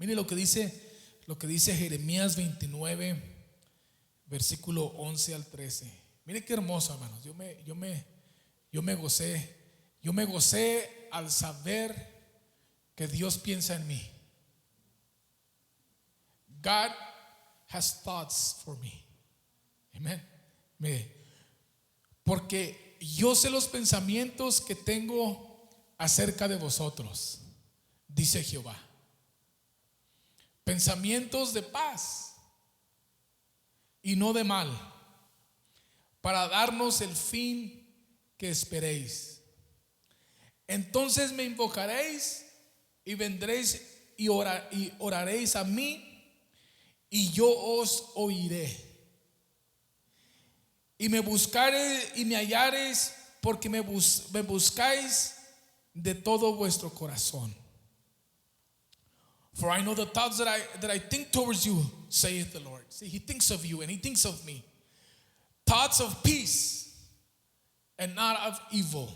Mire lo que dice Jeremías 29, versículo 11 al 13. Mire qué hermoso, hermanos. Yo me gocé al saber que Dios piensa en mí. God has thoughts for me. Amen. Mire, porque yo sé los pensamientos que tengo acerca de vosotros, dice Jehová. Pensamientos de paz y no de mal, para darnos el fin que esperéis. Entonces me invocaréis y vendréis y oraréis a mí, y yo os oiré. Y me buscaréis y me hallaréis, porque me buscáis de todo vuestro corazón. For I know the thoughts that I think towards you, saith the Lord. See, He thinks of you and He thinks of me. Thoughts of peace and not of evil,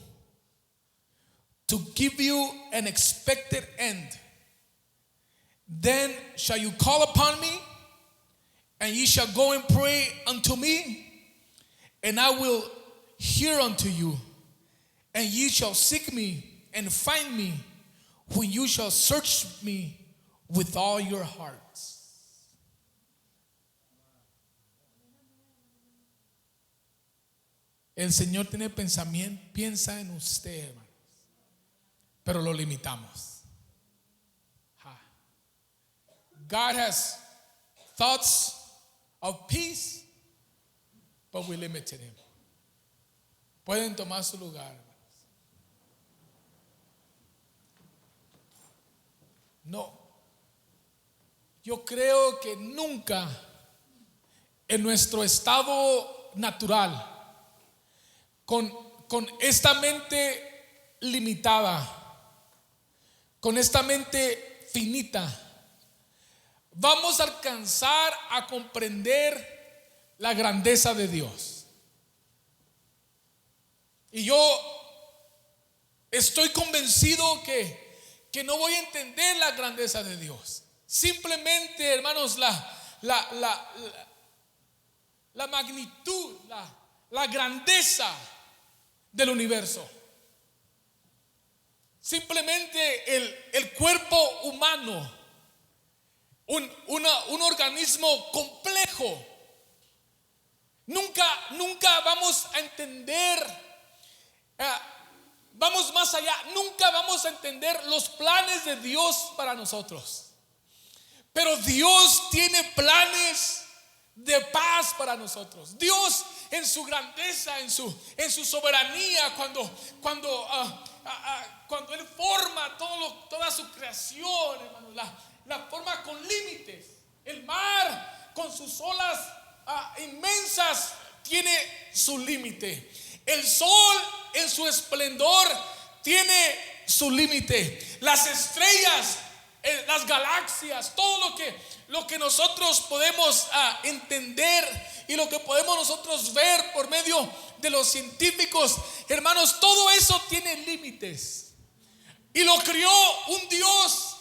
to give you an expected end. Then shall you call upon me, and ye shall go and pray unto me, and I will hear unto you. And ye shall seek me and find me, when you shall search me with all your hearts. El Señor tiene pensamiento, piensa en usted, hermanos, pero lo limitamos. God has thoughts of peace, but we limited Him. Pueden tomar su lugar, hermanos. No, yo creo que nunca en nuestro estado natural, con esta mente limitada, con esta mente finita, vamos a alcanzar a comprender la grandeza de Dios. Y yo estoy convencido que no voy a entender la grandeza de Dios. Simplemente, hermanos, la magnitud, la grandeza del universo. Simplemente el cuerpo humano, un organismo complejo. Nunca vamos a entender. Vamos más allá, nunca vamos a entender los planes de Dios para nosotros. Pero Dios tiene planes de paz para nosotros. Dios en su grandeza, en su soberanía, cuando Él forma toda su creación, hermano, la forma con límites. El mar con sus olas inmensas tiene su límite. El sol en su esplendor tiene su límite. Las estrellas, las galaxias, todo lo que nosotros podemos entender y lo que podemos nosotros ver por medio de los científicos, hermanos, todo eso tiene límites. Y lo crió un Dios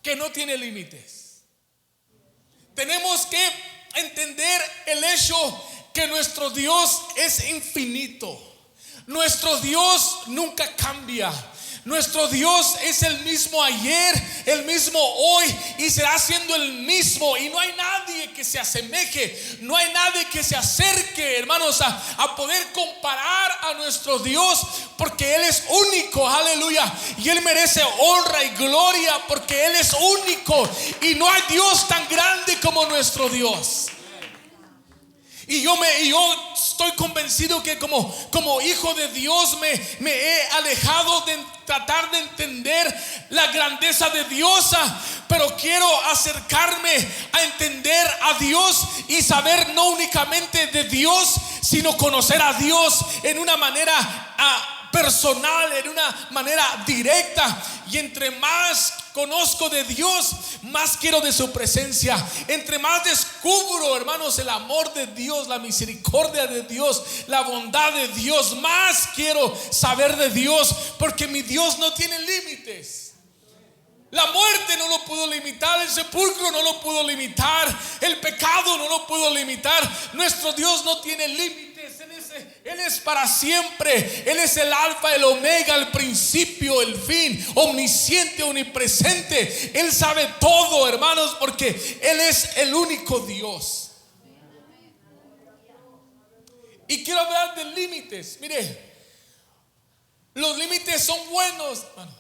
que no tiene límites. Tenemos que entender el hecho que nuestro Dios es infinito. Nuestro Dios nunca cambia. Nuestro Dios es el mismo ayer, el mismo hoy, y será siendo el mismo. Y no hay nadie que se asemeje, no hay nadie que se acerque, hermanos, a poder comparar a nuestro Dios, porque Él es único, aleluya. Y Él merece honra y gloria, porque Él es único. Y no hay Dios tan grande como nuestro Dios. Y yo estoy convencido que como hijo de Dios me he alejado de tratar de entender la grandeza de Dios, pero quiero acercarme a entender a Dios y saber no únicamente de Dios, sino conocer a Dios en una manera personal, en una manera directa. Y entre más conozco de Dios, más quiero de su presencia. Entre más descubro, hermanos, el amor de Dios, la misericordia de Dios, la bondad de Dios, más quiero saber de Dios, porque mi Dios no tiene límites. La muerte no lo pudo limitar, el sepulcro no lo pudo limitar, el pecado no lo pudo limitar. Nuestro Dios no tiene límites. Él es para siempre. Él es el alfa, el omega, el principio, el fin, omnisciente, omnipresente. Él sabe todo, hermanos, porque Él es el único Dios. Y quiero hablar de límites. Mire, los límites son buenos, hermanos.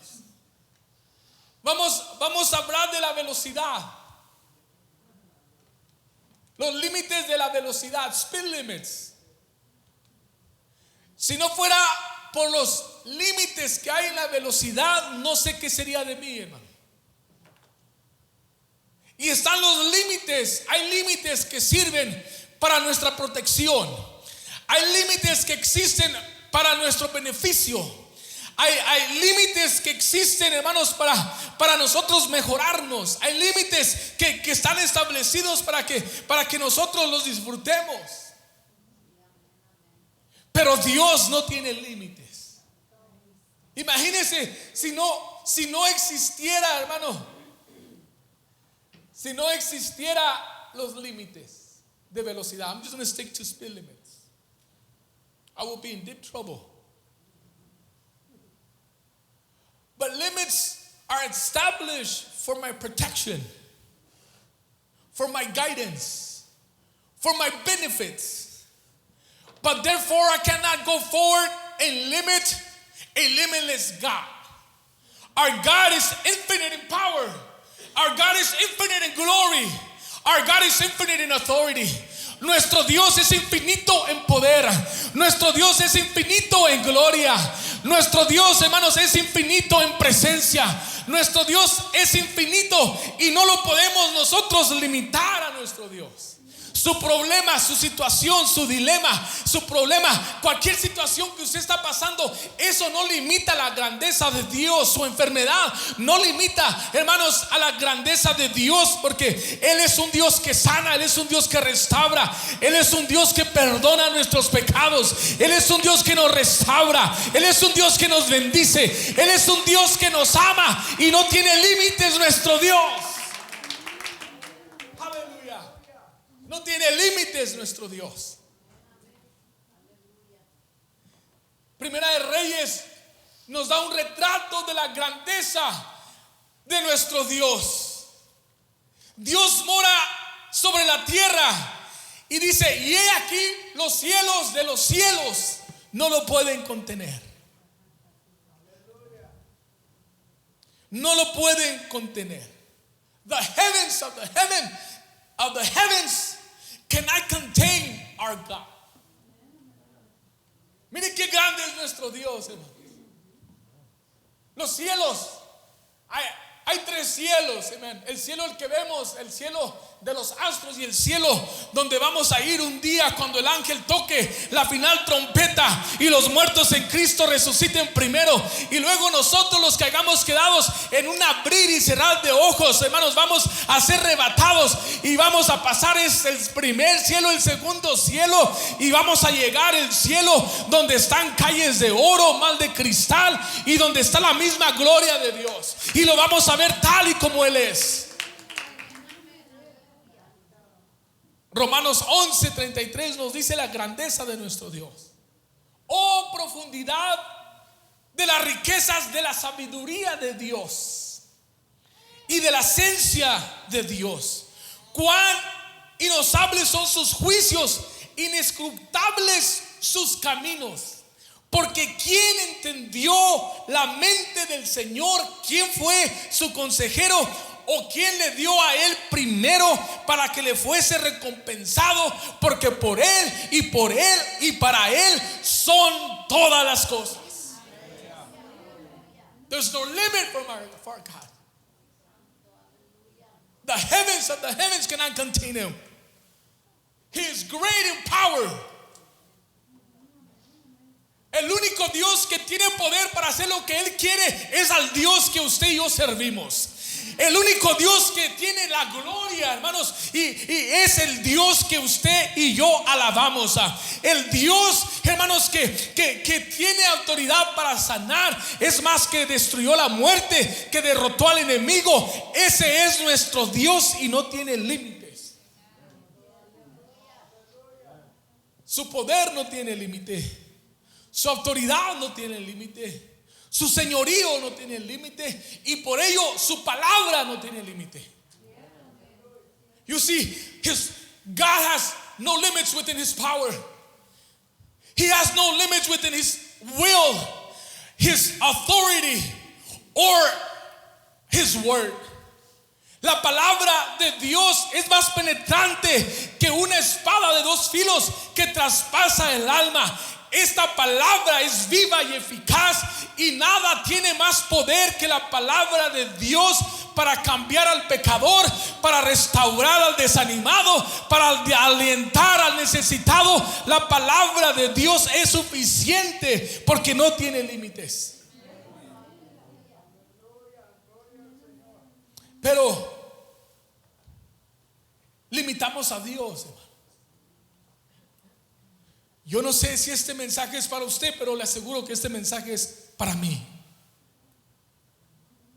Vamos a hablar de la velocidad. Los límites de la velocidad, speed limits. Si no fuera por los límites que hay en la velocidad, no sé qué sería de mí, hermano. Y están los límites. Hay límites que sirven para nuestra protección. Hay límites que existen para nuestro beneficio. Hay límites que existen, hermanos, para nosotros mejorarnos. Hay límites que están establecidos para que nosotros los disfrutemos. Pero Dios no tiene límites. Imagínense si no existiera, hermano, si no existiera los límites de velocidad. I'm just going to stick to speed limits. I will be in deep trouble. But limits are established for my protection, for my guidance, for my benefits. But therefore I cannot go forward and limit a limitless God. Our God is infinite in power. Our God is infinite in glory. Our God is infinite in authority. Nuestro Dios es infinito en poder. Nuestro Dios es infinito en gloria. Nuestro Dios, hermanos, es infinito en presencia. Nuestro Dios es infinito y no lo podemos nosotros limitar a nuestro Dios. Su problema, su situación, su dilema, su problema, cualquier situación que usted está pasando, eso no limita la grandeza de Dios. Su enfermedad no limita, hermanos, a la grandeza de Dios, porque Él es un Dios que sana, Él es un Dios que restaura, Él es un Dios que perdona nuestros pecados, Él es un Dios que nos restaura, Él es un Dios que nos bendice, Él es un Dios que nos ama y no tiene límites nuestro Dios. No tiene límites nuestro Dios. Primera de Reyes nos da un retrato de la grandeza de nuestro Dios. Dios mora sobre la tierra y dice: y he aquí, los cielos de los cielos no lo pueden contener. No lo pueden contener. The heavens of the heavens cannot contain our God. Mire qué grande es nuestro Dios, hermanos. Los cielos, hay tres cielos, amen. El cielo el que vemos, el cielo de los astros, y el cielo donde vamos a ir un día cuando el ángel toque la final trompeta y los muertos en Cristo resuciten primero, y luego nosotros los que hayamos quedado en un abrir y cerrar de ojos, hermanos, vamos a ser arrebatados y vamos a pasar el primer cielo, el segundo cielo, y vamos a llegar al cielo donde están calles de oro, mal de cristal, y donde está la misma gloria de Dios, y lo vamos a ver tal y como Él es. Romanos 11:33 nos dice la grandeza de nuestro Dios. Oh, profundidad de las riquezas de la sabiduría de Dios y de la ciencia de Dios. Cuán inosables son sus juicios, inescrutables sus caminos. Porque ¿quién entendió la mente del Señor? ¿Quién fue su consejero? ¿O quién le dio a él primero para que le fuese recompensado? Porque por él y por él y para él son todas las cosas. There's no limit for our God. The heavens of the heavens cannot contain him. He is great in power. El único Dios que tiene poder para hacer lo que Él quiere es al Dios que usted y yo servimos. El único Dios que tiene la gloria, hermanos, y es el Dios que usted y yo alabamos. El Dios, hermanos, que tiene autoridad para sanar. Es más, que destruyó la muerte, que derrotó al enemigo. Ese es nuestro Dios y no tiene límites. Su poder no tiene límite. Su autoridad no tiene límite. Su señorío no tiene límite. Y por ello su palabra no tiene límite. You see, God has no limits within His power. He has no limits within His will, His authority, or His word. La palabra de Dios es más penetrante que una espada de dos filos que traspasa el alma. Esta palabra es viva y eficaz, y nada tiene más poder que la palabra de Dios para cambiar al pecador, para restaurar al desanimado, para alentar al necesitado. La palabra de Dios es suficiente porque no tiene límites. Pero limitamos a Dios, hermano. Yo no sé si este mensaje es para usted, pero le aseguro que este mensaje es para mí.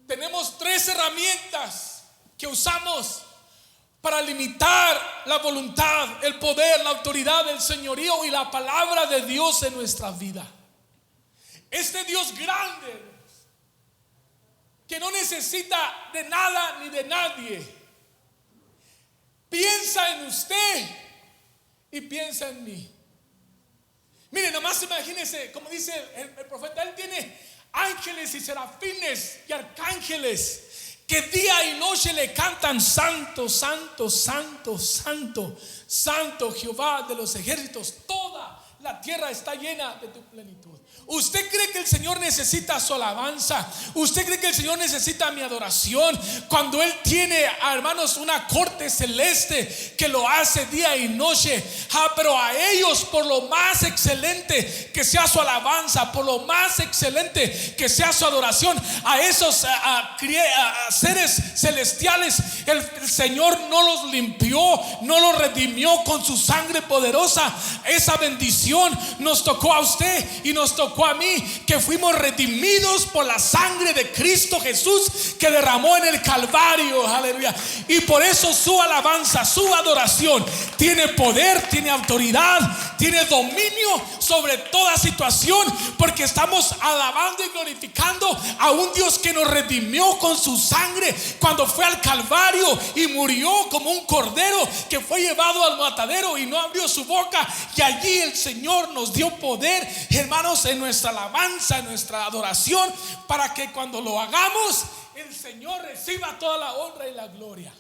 Tenemos 3 herramientas que usamos para limitar la voluntad, el poder, la autoridad, el señorío y la palabra de Dios en nuestra vida. Este Dios grande, que no necesita de nada ni de nadie, piensa en usted y piensa en mí. Mire, nomás imagínese, como dice el profeta, Él tiene ángeles y serafines y arcángeles que día y noche le cantan: santo, santo, santo, santo, santo Jehová de los ejércitos. Toda la tierra está llena de tu plenitud. ¿Usted cree que el Señor necesita su alabanza? ¿Usted cree que el Señor necesita mi adoración? Cuando Él tiene, hermanos, una corte celeste que lo hace día y noche. Pero a ellos, por lo más excelente que sea su alabanza, por lo más excelente que sea su adoración, a esos seres celestiales, el Señor no los limpió, no los redimió con su sangre poderosa. Esa bendición nos tocó a usted y nos tocó a mí, que fuimos redimidos por la sangre de Cristo Jesús que derramó en el Calvario. Aleluya. Y por eso su alabanza, su adoración tiene poder, tiene autoridad, tiene dominio sobre toda situación, porque estamos alabando y glorificando a un Dios que nos redimió con su sangre cuando fue al Calvario y murió como un cordero que fue llevado al matadero y no abrió su boca. Y allí el Señor nos dio poder, hermanos, en nuestra alabanza, en nuestra adoración, para que cuando lo hagamos, el Señor reciba toda la honra y la gloria.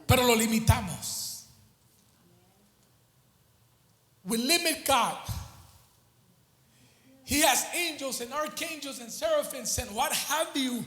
Pero lo limitamos. We limit God. He has angels and archangels and seraphims and what have you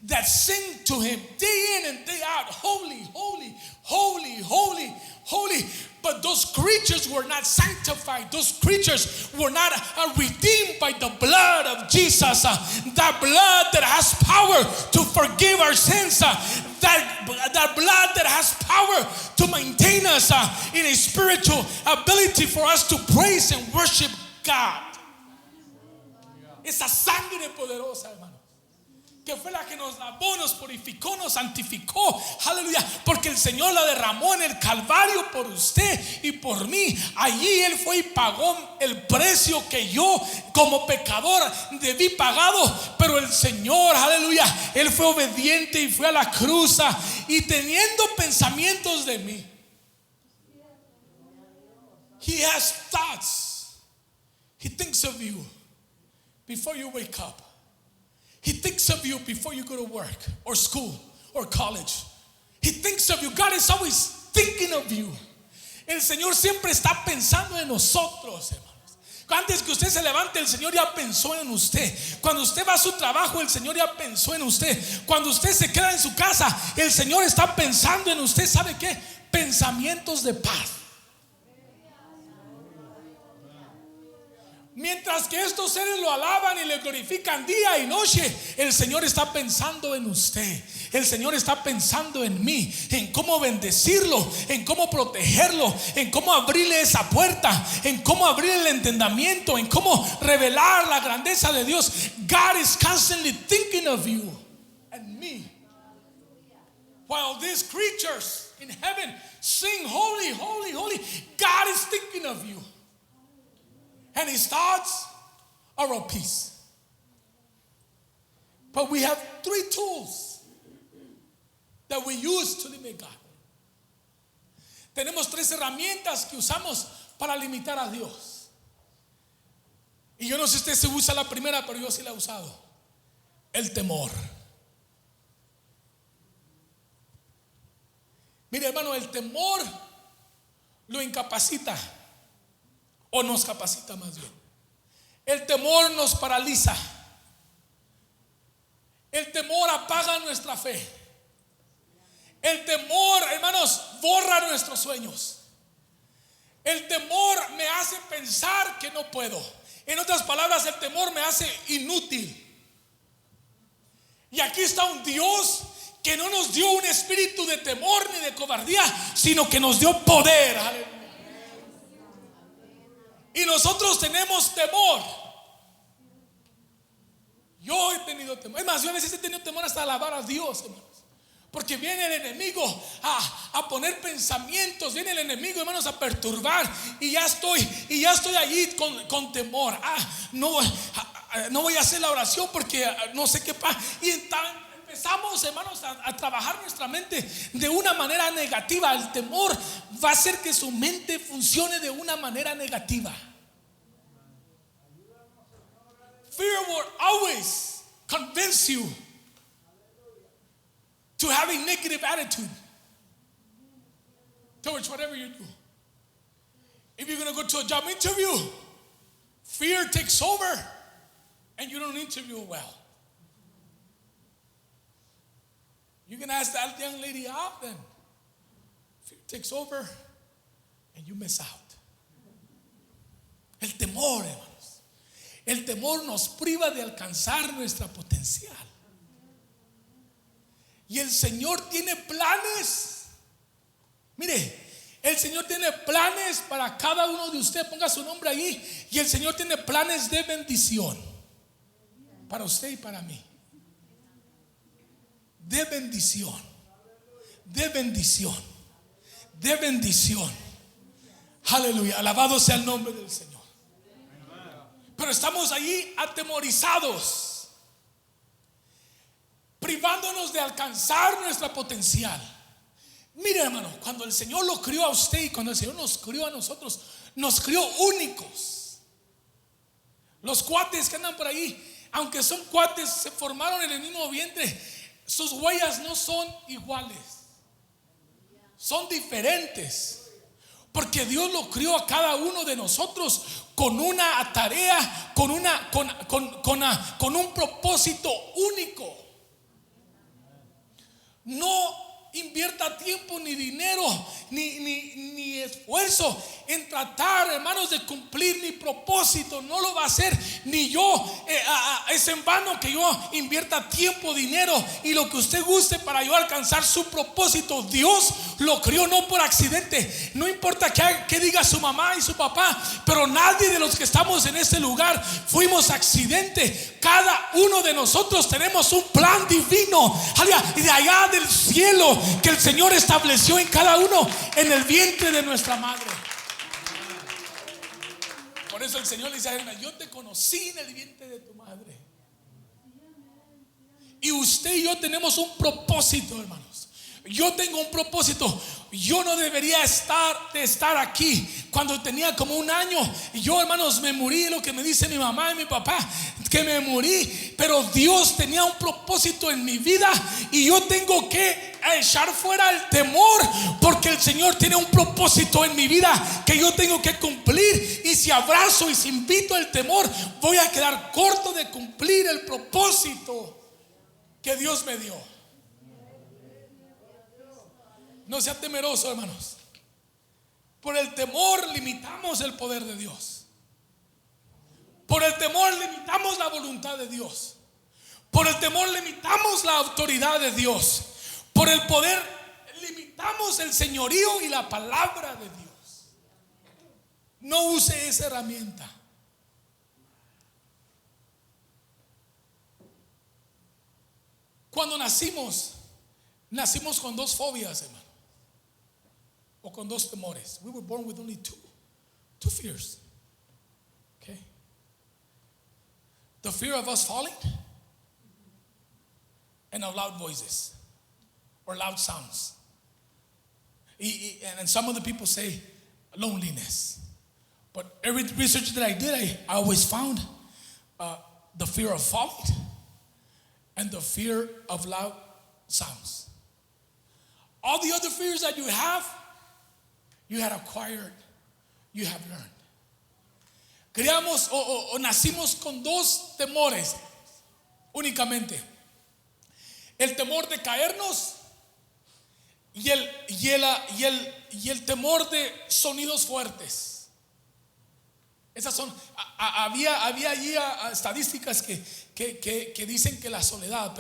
that sing to Him day in and day out: holy, holy, holy, holy, holy. But those creatures were not sanctified. Those creatures were not redeemed by the blood of Jesus. That blood that has power to forgive our sins. That blood that has power to maintain us in a spiritual ability for us to praise and worship God. Esa sangre poderosa, hermano, que fue la que nos lavó, nos purificó, nos santificó. Aleluya. Porque el Señor la derramó en el Calvario por usted y por mí. Allí Él fue y pagó el precio que yo como pecador debí pagado. Pero el Señor, aleluya, Él fue obediente y fue a la cruz y teniendo pensamientos de mí. He has thoughts. He thinks of you before you wake up. He thinks of you before you go to work or school or college. He thinks of you. God is always thinking of you. El Señor siempre está pensando en nosotros, hermanos. Antes que usted se levante, el Señor ya pensó en usted. Cuando usted va a su trabajo, el Señor ya pensó en usted. Cuando usted se queda en su casa, el Señor está pensando en usted. ¿Sabe qué? Pensamientos de paz. Mientras que estos seres lo alaban y le glorifican día y noche, el Señor está pensando en usted. El Señor está pensando en mí, en cómo bendecirlo, en cómo protegerlo, en cómo abrirle esa puerta, en cómo abrirle el entendimiento, en cómo revelar la grandeza de Dios. God is constantly thinking of you and me. While these creatures in heaven sing holy, holy, holy, God is thinking of you. And his thoughts are of peace. But we have 3 tools that we use to limit God. Tenemos 3 herramientas que usamos para limitar a Dios. Y yo no sé si usted se usa la primera, pero yo sí la he usado. El temor. Mire, hermano, el temor lo incapacita. O nos capacita más bien. El temor nos paraliza. El temor apaga nuestra fe. El temor, hermanos, borra nuestros sueños. El temor me hace pensar que no puedo. En otras palabras, el temor me hace inútil. Y aquí está un Dios que no nos dio un espíritu de temor ni de cobardía, sino que nos dio poder. Aleluya. Y nosotros tenemos temor. Yo he tenido temor. Es más, yo a veces he tenido temor hasta alabar a Dios, hermanos. Porque viene el enemigo a poner pensamientos. Viene el enemigo, hermanos, a perturbar. Y ya estoy allí con temor. No voy a hacer la oración porque no sé qué pasa. Y empezamos, hermanos, a trabajar nuestra mente de una manera negativa. El temor va a hacer que su mente funcione de una manera negativa. Fear will always convince you to have a negative attitude towards whatever you do. If you're going to go to a job interview, fear takes over and you don't interview well. You can ask that young lady out, then fear takes over and you miss out. El temor, hermanos. El temor nos priva de alcanzar nuestra potencial. Y el Señor tiene planes. Mire, el Señor tiene planes para cada uno de ustedes. Ponga su nombre ahí. Y el Señor tiene planes de bendición para usted y para mí. De bendición. De bendición. De bendición. Aleluya. Alabado sea el nombre del Señor. Pero estamos allí atemorizados, privándonos de alcanzar nuestra potencial. Mire, hermano, cuando el Señor lo crió a usted y cuando el Señor nos crió a nosotros, nos crió únicos. Los cuates que andan por ahí, aunque son cuates, se formaron en el mismo vientre, sus huellas no son iguales, son diferentes. Porque Dios lo crió a cada uno de nosotros con una tarea, con un propósito único. No invierta tiempo, ni dinero, ni esfuerzo en tratar, hermanos, de cumplir mi propósito. No lo va a hacer ni yo. Es en vano que yo invierta tiempo, dinero y lo que usted guste para yo alcanzar su propósito. Dios lo crió no por accidente. No importa que diga su mamá y su papá, pero nadie de los que estamos en este lugar fuimos accidente. Cada uno de nosotros tenemos un plan divino y de allá del cielo que el Señor estableció en cada uno en el vientre de nuestra madre. Por eso el Señor le dice a Jeremías: yo te conocí en el vientre de tu madre. Y usted y yo tenemos un propósito, hermanos. Yo tengo un propósito. Yo no debería estar aquí cuando tenía como 1 año. Y yo, hermanos, me morí. Lo que me dice mi mamá y mi papá, que me morí. Pero Dios tenía un propósito en mi vida y yo tengo que echar fuera el temor, porque el Señor tiene un propósito en mi vida que yo tengo que cumplir. Y si abrazo y si invito el temor, voy a quedar corto de cumplir el propósito que Dios me dio. No sea temeroso, hermanos. Por el temor limitamos el poder de Dios. Por el temor limitamos la voluntad de Dios. Por el temor limitamos la autoridad de Dios. Por el poder limitamos el señorío y la palabra de Dios. No use esa herramienta. Cuando nacimos con dos fobias, hermano, o con dos temores. We were born with only two fears. Okay? The fear of us falling and of loud voices or loud sounds. And some of the people say loneliness. But every research that I did, I always found the fear of falling and the fear of loud sounds. All the other fears that you have, you had acquired, you have learned. Criamos o nacimos con dos temores únicamente. El temor de caernos y el temor de sonidos fuertes. Esas son, había allí estadísticas que dicen que la soledad,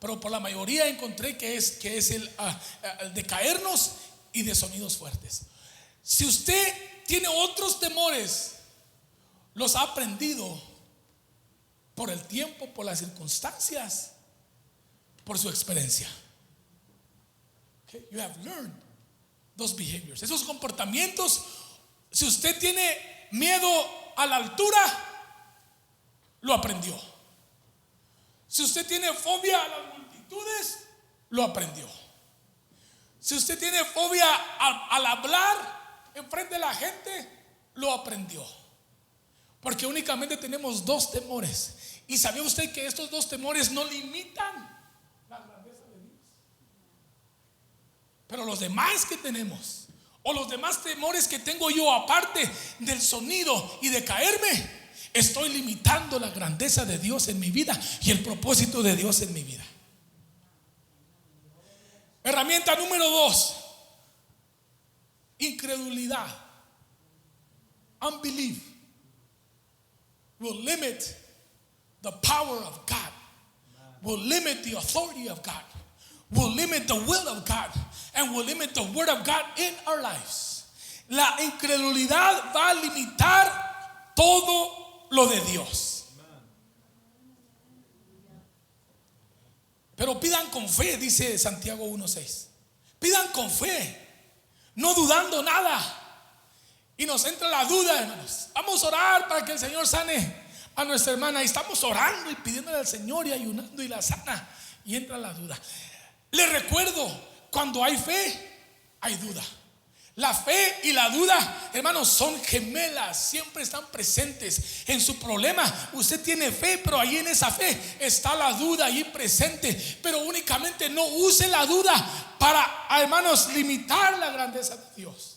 pero por la mayoría encontré que es el de caernos y de sonidos fuertes. Si usted tiene otros temores, los ha aprendido por el tiempo, por las circunstancias, por su experiencia. Okay? You have learned those behaviors. Esos comportamientos. Si usted tiene miedo a la altura, lo aprendió. Si usted tiene fobia a las multitudes, lo aprendió. Si usted tiene fobia al hablar enfrente de la gente, lo aprendió. Porque únicamente tenemos dos temores. ¿Y sabía usted que estos dos temores no limitan la grandeza de Dios? Pero los demás que tenemos, o los demás temores que tengo yo, aparte del sonido y de caerme, estoy limitando la grandeza de Dios en mi vida y el propósito de Dios en mi vida. Herramienta número 2: incredulidad. Unbelief will limit the power of God, will limit the authority of God, will limit the will of God, and will limit the word of God in our lives. La incredulidad va a limitar todo lo de Dios. Pero pidan con fe, dice Santiago 1:6. Pidan con fe, no dudando nada. Y nos entra la duda, hermanos. Vamos a orar para que el Señor sane a nuestra hermana. Y estamos orando y pidiéndole al Señor y ayunando y la sana. Y entra la duda. Les recuerdo, cuando hay fe, hay duda. La fe y la duda, hermanos, son gemelas. Siempre están presentes en su problema. Usted tiene fe, pero ahí en esa fe está la duda ahí presente. Pero únicamente no use la duda para, hermanos, limitar la grandeza de Dios.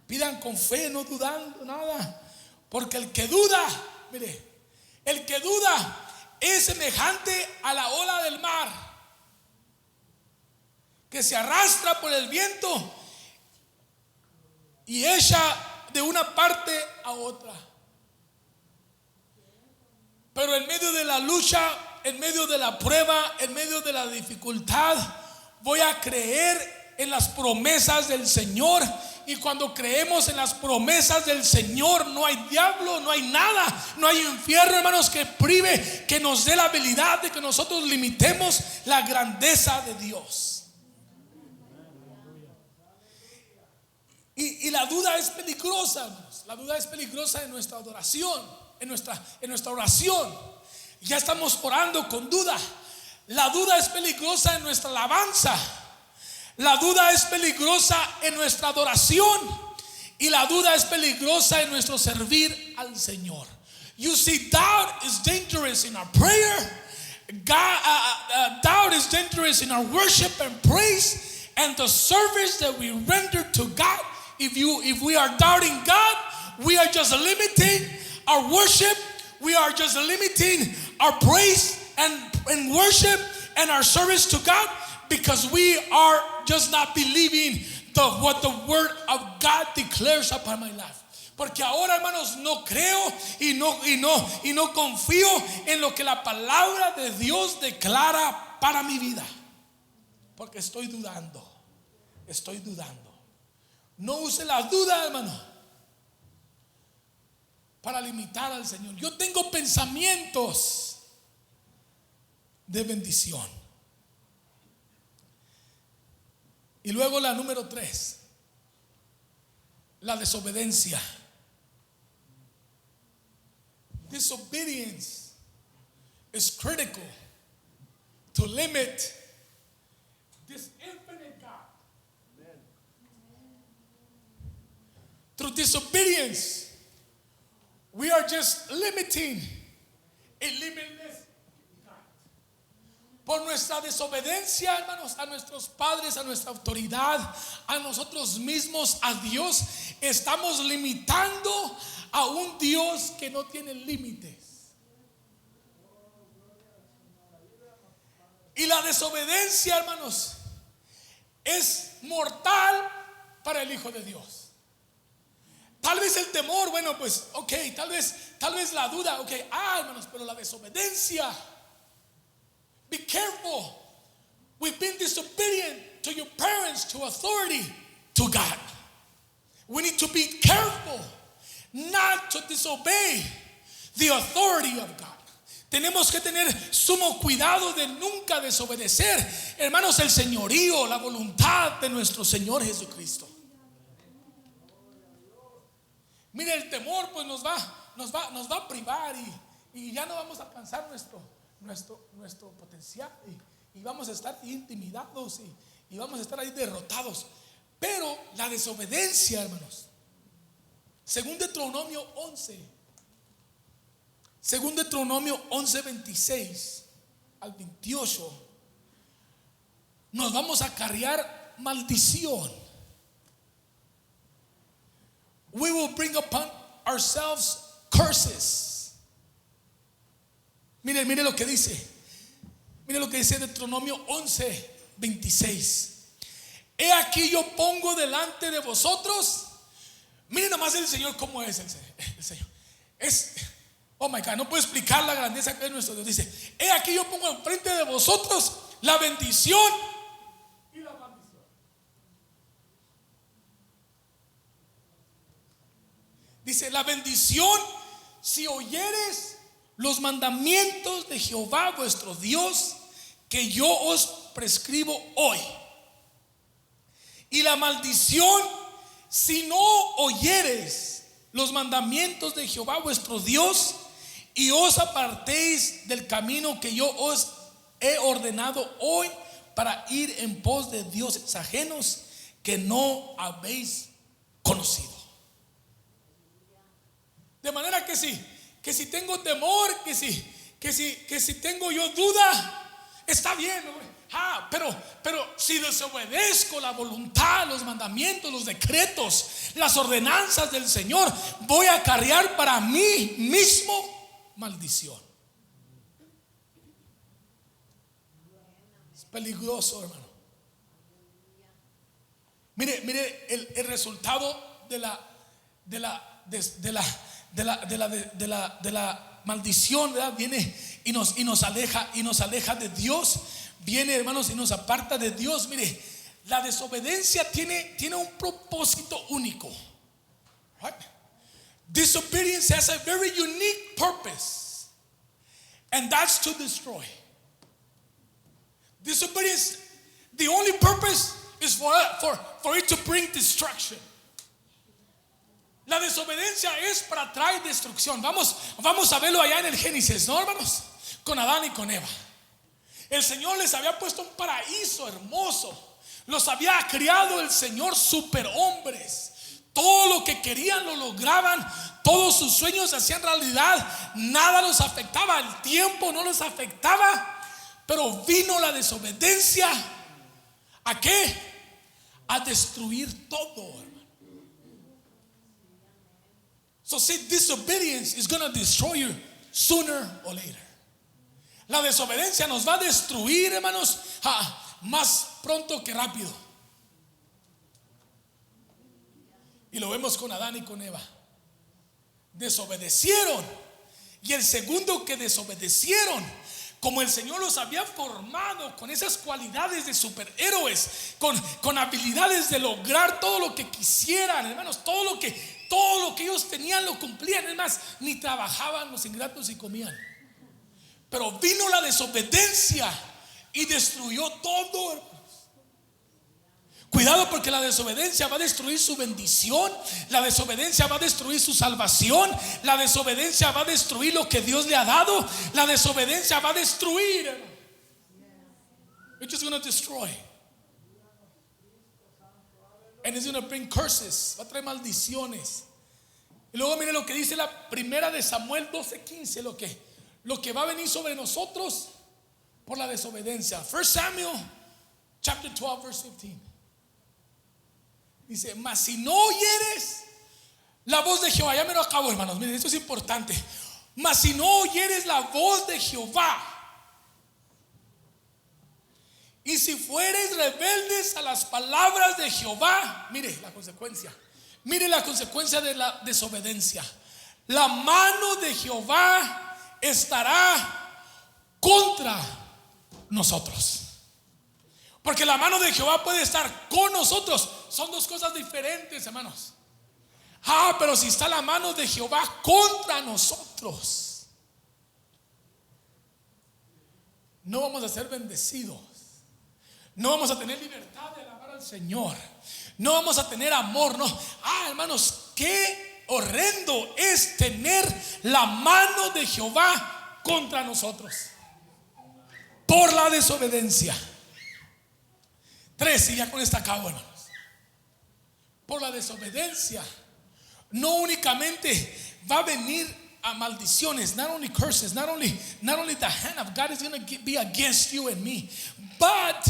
Pidan con fe, no dudando nada. Porque el que duda, mire, el que duda es semejante a la ola del mar, que se arrastra por el viento y echa de una parte a otra. Pero en medio de la lucha, en medio de la prueba, en medio de la dificultad, voy a creer en las promesas del Señor. Y cuando creemos en las promesas del Señor, no hay diablo, no hay nada, no hay infierno, hermanos, que prive, que nos dé la habilidad de que nosotros limitemos la grandeza de Dios. Y la duda es peligrosa, hermanos. La duda es peligrosa en nuestra adoración, en nuestra oración. Ya estamos orando con duda. La duda es peligrosa en nuestra alabanza. La duda es peligrosa en nuestra adoración. Y la duda es peligrosa en nuestro servir al Señor. You see, doubt is dangerous in our prayer. Doubt is dangerous in our worship and praise and the service that we render to God. If we are doubting God, we are just limiting our worship. We are just limiting our praise and worship and our service to God, because we are just not believing what the word of God declares upon my life. Porque ahora, hermanos, no creo y no confío en lo que la palabra de Dios declara para mi vida. Porque estoy dudando. No use la duda, hermano, para limitar al Señor. Yo tengo pensamientos de bendición. Y luego la número 3, la desobediencia. Disobedience is critical to limit this infinite God. Through disobedience, we are just limiting a limitless God. Por nuestra desobediencia, hermanos, a nuestros padres, a nuestra autoridad, a nosotros mismos, a Dios, estamos limitando a un Dios que no tiene límites. Y la desobediencia, hermanos, es mortal para el Hijo de Dios. Tal vez el temor, bueno, pues, ok, tal vez la duda, ok, hermanos, pero la desobediencia. Be careful. We've been disobedient to your parents, to authority, to God. We need to be careful not to disobey the authority of God. Tenemos que tener sumo cuidado de nunca desobedecer, hermanos, el señorío, la voluntad de nuestro Señor Jesucristo. Mire, el temor pues nos va a privar y ya no vamos a alcanzar nuestro potencial y vamos a estar intimidados y vamos a estar ahí derrotados. Pero la desobediencia, hermanos, según Deuteronomio 11, 26 al 28, nos vamos a acarrear maldición. We will bring upon ourselves curses. Mire lo que dice. Mire lo que dice Deuteronomio 11, 26. He aquí yo pongo delante de vosotros. Miren nomás el Señor cómo es el Señor. Oh my God, no puedo explicar la grandeza que es nuestro Dios. Dice, he aquí yo pongo enfrente de vosotros la bendición y la maldición. Dice, la bendición si oyeres los mandamientos de Jehová vuestro Dios que yo os prescribo hoy. Y la maldición si no oyeres los mandamientos de Jehová vuestro Dios y os apartéis del camino que yo os he ordenado hoy para ir en pos de dioses ajenos que no habéis conocido. De manera que si tengo temor, que si tengo yo duda, está bien, ¿no? Pero si desobedezco la voluntad, los mandamientos, los decretos, las ordenanzas del Señor, voy a acarrear para mí mismo maldición. Es peligroso, hermano. Mire el resultado de la maldición, ¿verdad? Viene y nos aleja de Dios. Viene, hermanos, y nos aparta de Dios. Mire, la desobediencia tiene un propósito único. Right? Disobedience has a very unique purpose, and that's to destroy. Disobedience, the only purpose is for it to bring destruction. La desobediencia es para traer destrucción. Vamos a verlo allá en el Génesis, ¿no, hermanos? Con Adán y con Eva. El Señor les había puesto un paraíso hermoso. Los había criado el Señor superhombres. Todo lo que querían lo lograban. Todos sus sueños se hacían realidad. Nada los afectaba. El tiempo no los afectaba. Pero vino la desobediencia. ¿A qué? A destruir todo, hermano. So see, disobedience is going to destroy you sooner or later. La desobediencia nos va a destruir, hermanos, más pronto que rápido. Y lo vemos con Adán y con Eva. desobedecieron. Y el segundo que desobedecieron, como el Señor los había formado con esas cualidades de superhéroes, con habilidades de lograr todo lo que quisieran, hermanos, todo lo que ellos tenían lo cumplían. Es más, ni trabajaban los ingratos y comían. Pero vino la desobediencia y destruyó todo, hermanos. Cuidado, porque la desobediencia va a destruir su bendición. La desobediencia va a destruir su salvación. La desobediencia va a destruir lo que Dios le ha dado. La desobediencia va a destruir, hermano. It's just going to destroy. And it's going to bring curses. Va a traer maldiciones. Y luego mire lo que dice la primera de Samuel 12:15, lo que va a venir sobre nosotros por la desobediencia. 1 Samuel chapter 12 verse 15. Dice, mas si no oyeres la voz de Jehová. Ya me lo acabo, hermanos, miren, esto es importante. Mas si no oyeres la voz de Jehová, y si fueres rebeldes a las palabras de Jehová, mire la consecuencia. Mire la consecuencia de la desobediencia. La mano de Jehová estará contra nosotros. Porque la mano de Jehová puede estar con nosotros. Son dos cosas diferentes, hermanos. Pero si está la mano de Jehová contra nosotros, no vamos a ser bendecidos. No vamos a tener libertad de alabar al Señor. No vamos a tener amor. No. Hermanos, qué horrendo es tener la mano de Jehová contra nosotros por la desobediencia. 3, y ya con esta acabo, hermanos. Por la desobediencia no únicamente va a venir a maldiciones, not only curses, not only the hand of God is going to be against you and me, but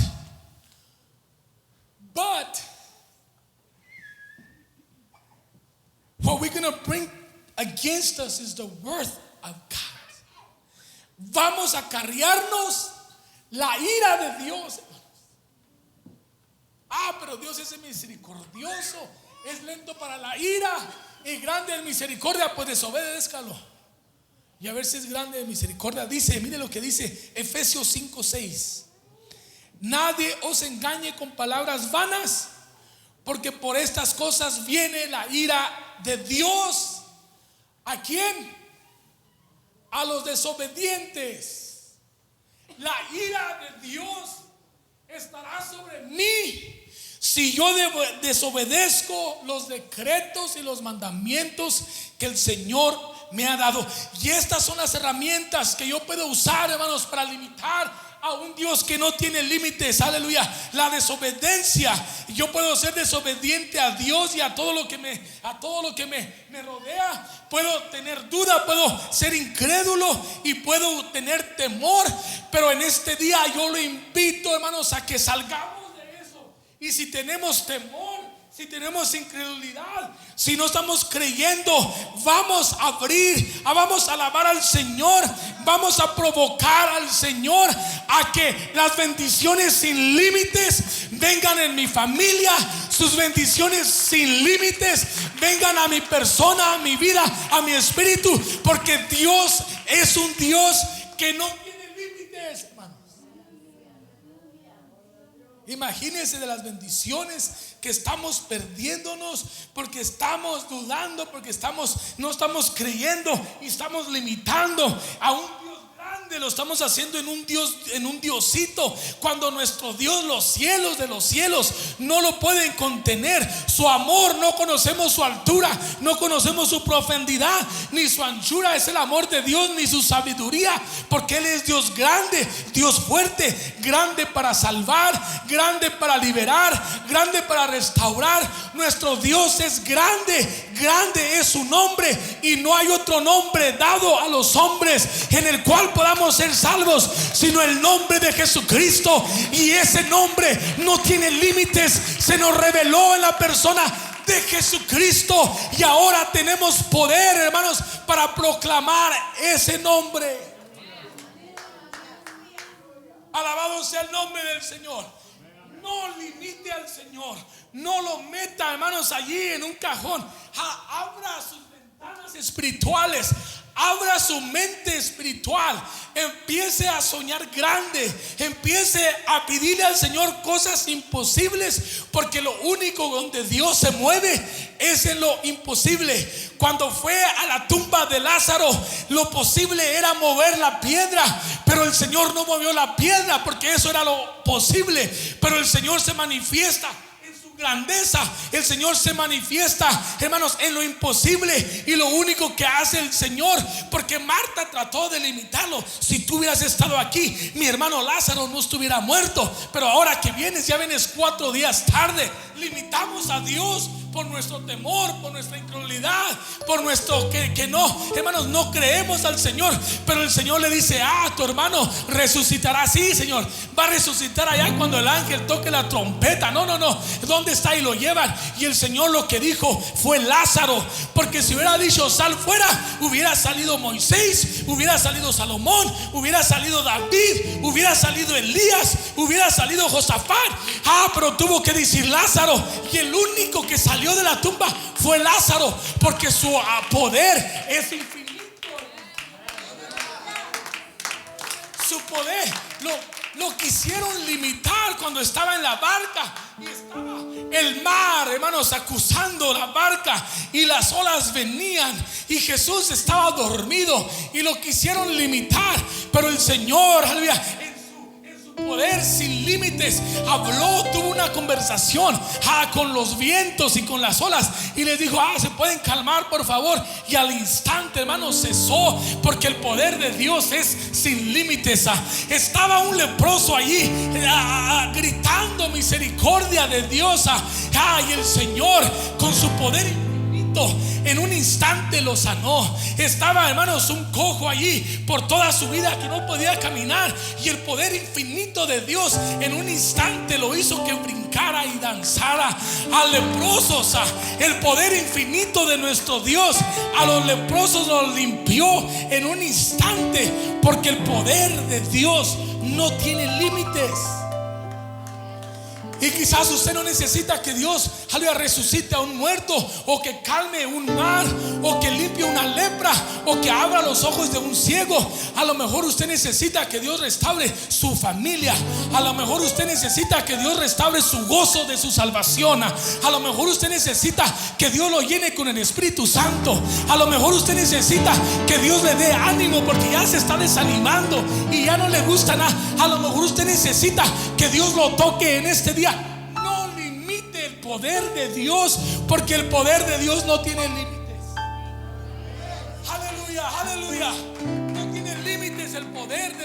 what we're going to bring against us is the worth of God. Vamos a cargarnos la ira de Dios. Pero Dios es misericordioso, es lento para la ira y grande en misericordia. Pues desobedézcalo y a ver si es grande en misericordia. Dice, mire lo que dice Efesios 5:6. Nadie os engañe con palabras vanas, porque por estas cosas viene la ira de Dios. ¿A quién? A los desobedientes. La ira de Dios estará sobre mí si yo desobedezco los decretos y los mandamientos que el Señor me ha dado. Y estas son las herramientas que yo puedo usar, hermanos, para limitar a un Dios que no tiene límites. Aleluya. La desobediencia. Yo puedo ser desobediente a Dios y a todo lo que me rodea. Puedo tener duda, puedo ser incrédulo y puedo tener temor. Pero en este día yo lo invito, hermanos, a que salgamos de eso. Y si tenemos temor, si tenemos incredulidad, si no estamos creyendo, vamos a abrir, vamos a alabar al Señor, vamos a provocar al Señor a que las bendiciones sin límites vengan en mi familia, sus bendiciones sin límites vengan a mi persona, a mi vida, a mi espíritu, porque Dios es un Dios que no tiene límites, hermanos. Imagínense de las bendiciones que estamos perdiéndonos porque estamos dudando, porque no estamos creyendo y estamos limitando a un Dios grande. Lo estamos haciendo en un Diosito, cuando nuestro Dios, los cielos de los cielos no lo pueden contener. Su amor, no conocemos su altura, no conocemos su profundidad ni su anchura. Es el amor de Dios, ni su sabiduría, porque Él es Dios grande, Dios fuerte, grande para salvar, grande para liberar, grande para restaurar. Nuestro Dios es grande, grande es su nombre, y no hay otro nombre dado a los hombres en el cual podamos ser salvos, sino el nombre de Jesucristo. Y ese nombre no tiene límites. Se nos reveló en la persona de Jesucristo, y ahora tenemos poder, hermanos, para proclamar ese nombre. Alabado sea el nombre del Señor. No limite al Señor, no lo meta, hermanos, allí en un cajón. Abra sus ventanas cosas espirituales. Abra su mente espiritual, empiece a soñar grande, empiece a pedirle al Señor cosas imposibles, porque lo único donde Dios se mueve es en lo imposible. Cuando fue a la tumba de Lázaro, lo posible era mover la piedra, pero el Señor no movió la piedra porque eso era lo posible. Pero el Señor se manifiesta grandeza, el Señor se manifiesta, hermanos, en lo imposible. Y lo único que hace el Señor, porque Marta trató de limitarlo: si tú hubieras estado aquí, mi hermano Lázaro no estuviera muerto, pero ahora que vienes, ya vienes 4 días tarde. Limitamos a Dios por nuestro temor, por nuestra incredulidad, por nuestro que no, hermanos, no creemos al Señor. Pero el Señor le dice: tu hermano resucitará. Sí, Señor, va a resucitar allá cuando el ángel toque la trompeta. No, ¿dónde está? Y lo llevan. Y el Señor lo que dijo fue Lázaro, porque si hubiera dicho sal fuera, hubiera salido Moisés, hubiera salido Salomón, hubiera salido David, hubiera salido Elías, hubiera salido Josafat. Pero tuvo que decir Lázaro. Y el único que salió de la tumba fue Lázaro, porque su poder es infinito. Su poder lo quisieron limitar cuando estaba en la barca y estaba el mar, hermanos, acusando la barca, y las olas venían y Jesús estaba dormido y lo quisieron limitar. Pero el Señor, aleluya, poder sin límites, habló, tuvo una conversación con los vientos y con las olas, y les dijo: se pueden calmar, por favor. Y al instante, hermanos, cesó, porque el poder de Dios es sin límites. Estaba un leproso allí gritando misericordia de Dios, y el Señor con su poder en un instante lo sanó. Estaba, hermanos, un cojo allí por toda su vida que no podía caminar, y el poder infinito de Dios en un instante lo hizo que brincara y danzara. A leprosos, el poder infinito de nuestro Dios a los leprosos los limpió en un instante, porque el poder de Dios no tiene límites. Y quizás usted no necesita que Dios, aleluya, resucite a un muerto, o que calme un mar, o que limpie una lepra, o que abra los ojos de un ciego. A lo mejor usted necesita que Dios restaure su familia. A lo mejor usted necesita que Dios restaure su gozo de su salvación. A lo mejor usted necesita que Dios lo llene con el Espíritu Santo. A lo mejor usted necesita que Dios le dé ánimo porque ya se está desanimando y ya no le gusta nada. A lo mejor usted necesita que Dios lo toque en este día. No limite el poder de Dios, porque el poder de Dios no tiene límites. Aleluya, aleluya. No tiene límites el poder de